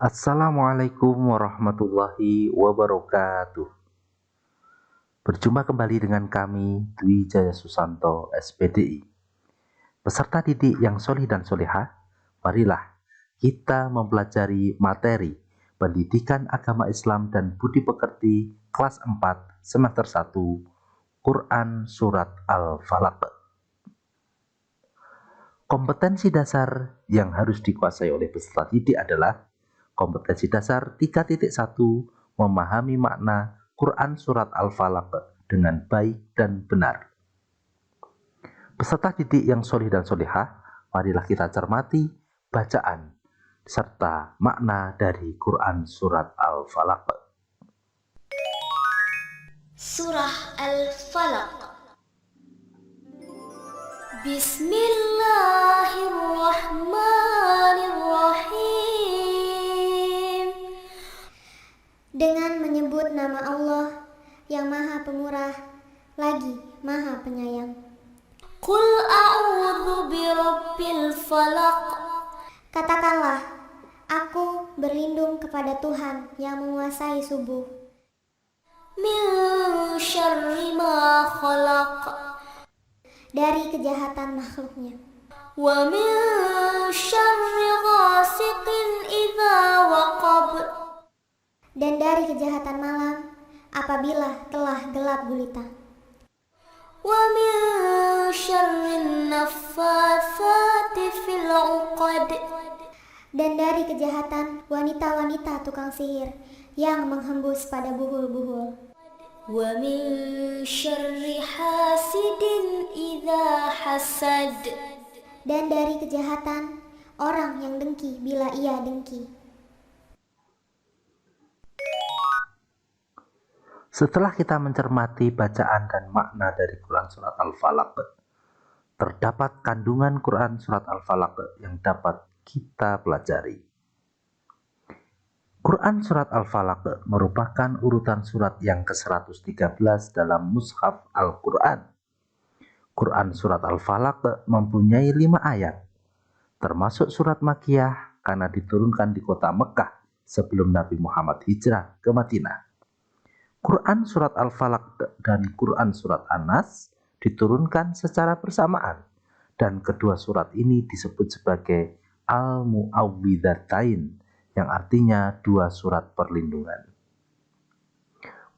Assalamualaikum warahmatullahi wabarakatuh. Berjumpa kembali dengan kami, Dwi Jaya Susanto, SPDI. Peserta didik yang solih dan solehah, marilah kita mempelajari materi Pendidikan Agama Islam dan Budi Pekerti kelas 4 semester 1 Quran Surat Al-Falaq. Kompetensi dasar yang harus dikuasai oleh peserta didik adalah kompetensi dasar 3.1 memahami makna Quran Surat Al-Falaq dengan baik dan benar. Peserta didik yang solih dan solehah, marilah kita cermati bacaan serta makna dari Quran Surat Al-Falaq. Surah Al-Falaq. Bismillahirrahmanirrahim. Dengan menyebut nama Allah yang Maha Pemurah lagi Maha Penyayang. Qul a'udzu birabbil falaq. Katakanlah, aku berlindung kepada Tuhan yang menguasai subuh. Min syarri ma khalaq. Dari kejahatan makhluknya. Wa min syarri ghasiqin idza waqab. Dan dari kejahatan malam apabila telah gelap gulita. Wa min syarrin naffatsati fil 'uqad. Dan dari kejahatan wanita-wanita tukang sihir yang menghembus pada buhul-buhul. Wa min syarri hasidin idza hasad. Dan dari kejahatan orang yang dengki bila ia dengki. Setelah kita mencermati bacaan dan makna dari Quran Surat Al-Falaq, terdapat kandungan Quran Surat Al-Falaq yang dapat kita pelajari. Quran Surat Al-Falaq merupakan urutan surat yang ke-113 dalam Mushaf Al-Quran. Quran Surat Al-Falaq mempunyai 5 ayat, termasuk surat Makkiyah karena diturunkan di kota Mekah sebelum Nabi Muhammad hijrah ke Madinah. Quran Surat Al-Falaq dan Quran Surat An-Nas diturunkan secara bersamaan, dan kedua surat ini disebut sebagai Al-Mu'awwidzatain, yang artinya dua surat perlindungan.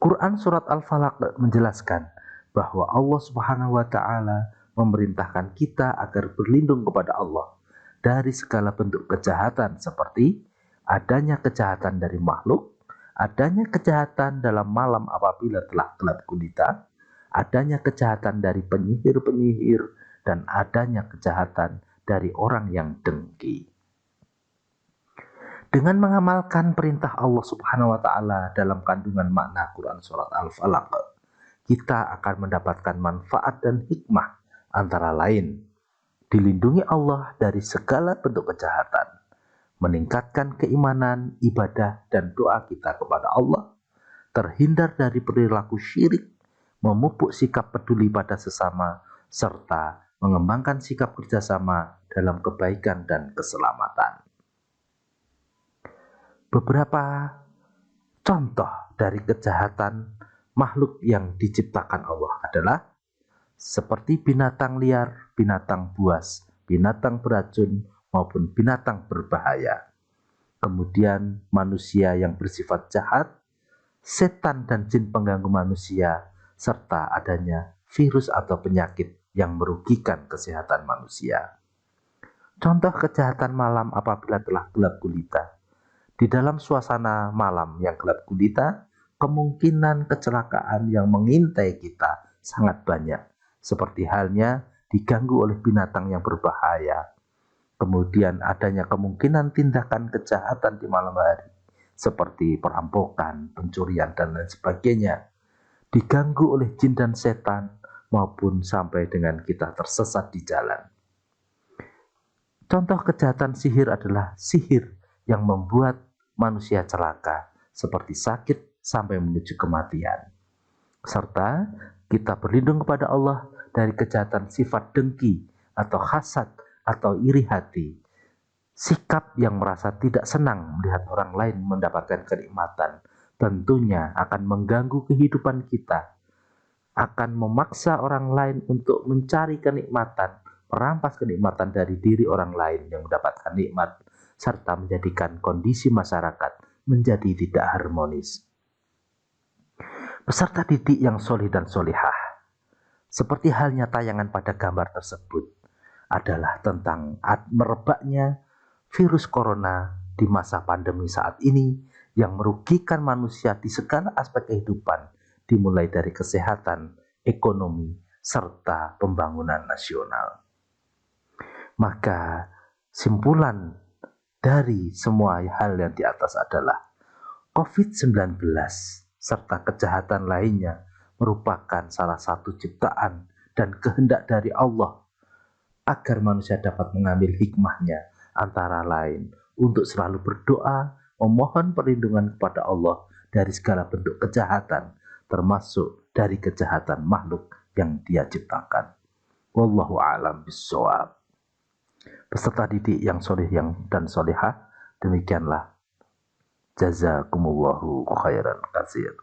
Quran Surat Al-Falaq menjelaskan bahwa Allah Subhanahu wa Ta'ala memerintahkan kita agar berlindung kepada Allah dari segala bentuk kejahatan, seperti adanya kejahatan dari makhluk, adanya kejahatan dalam malam apabila telah gelap gulita, adanya kejahatan dari penyihir-penyihir, dan adanya kejahatan dari orang yang dengki. Dengan mengamalkan perintah Allah Subhanahu wa Ta'ala dalam kandungan makna Quran Surat Al-Falaq, kita akan mendapatkan manfaat dan hikmah, antara lain dilindungi Allah dari segala bentuk kejahatan, meningkatkan keimanan, ibadah, dan doa kita kepada Allah, terhindar dari perilaku syirik, memupuk sikap peduli pada sesama, serta mengembangkan sikap kerjasama dalam kebaikan dan keselamatan. Beberapa contoh dari kejahatan makhluk yang diciptakan Allah adalah seperti binatang liar, binatang buas, binatang beracun, maupun binatang berbahaya. Kemudian manusia yang bersifat jahat, setan dan jin pengganggu manusia, serta adanya virus atau penyakit yang merugikan kesehatan manusia. Contoh kejahatan malam apabila telah gelap gulita. Di dalam suasana malam yang gelap gulita, kemungkinan kecelakaan yang mengintai kita sangat banyak, seperti halnya diganggu oleh binatang yang berbahaya. Kemudian adanya kemungkinan tindakan kejahatan di malam hari, seperti perampokan, pencurian, dan lain sebagainya, diganggu oleh jin dan setan, maupun sampai dengan kita tersesat di jalan. Contoh kejahatan sihir adalah sihir yang membuat manusia celaka, seperti sakit sampai menuju kematian. Serta kita berlindung kepada Allah dari kejahatan sifat dengki atau hasad atau iri hati, Sikap yang merasa tidak senang melihat orang lain mendapatkan kenikmatan tentunya akan mengganggu kehidupan kita, akan memaksa orang lain untuk mencari kenikmatan, merampas kenikmatan dari diri orang lain yang mendapatkan nikmat, serta menjadikan kondisi masyarakat menjadi tidak harmonis. Peserta didik yang solih dan solihah, seperti halnya tayangan pada gambar tersebut, adalah tentang merebaknya virus corona di masa pandemi saat ini yang merugikan manusia di segala aspek kehidupan, dimulai dari kesehatan, ekonomi, serta pembangunan nasional. Maka simpulan dari semua hal yang di atas adalah COVID-19 serta kejahatan lainnya merupakan salah satu ciptaan dan kehendak dari Allah agar manusia dapat mengambil hikmahnya, antara lain untuk selalu berdoa, memohon perlindungan kepada Allah dari segala bentuk kejahatan, termasuk dari kejahatan makhluk yang Dia ciptakan. Wallahu a'lam bishawab. Peserta didik yang soleh dan solehah, demikianlah. Jazakumullahu khairan katsir.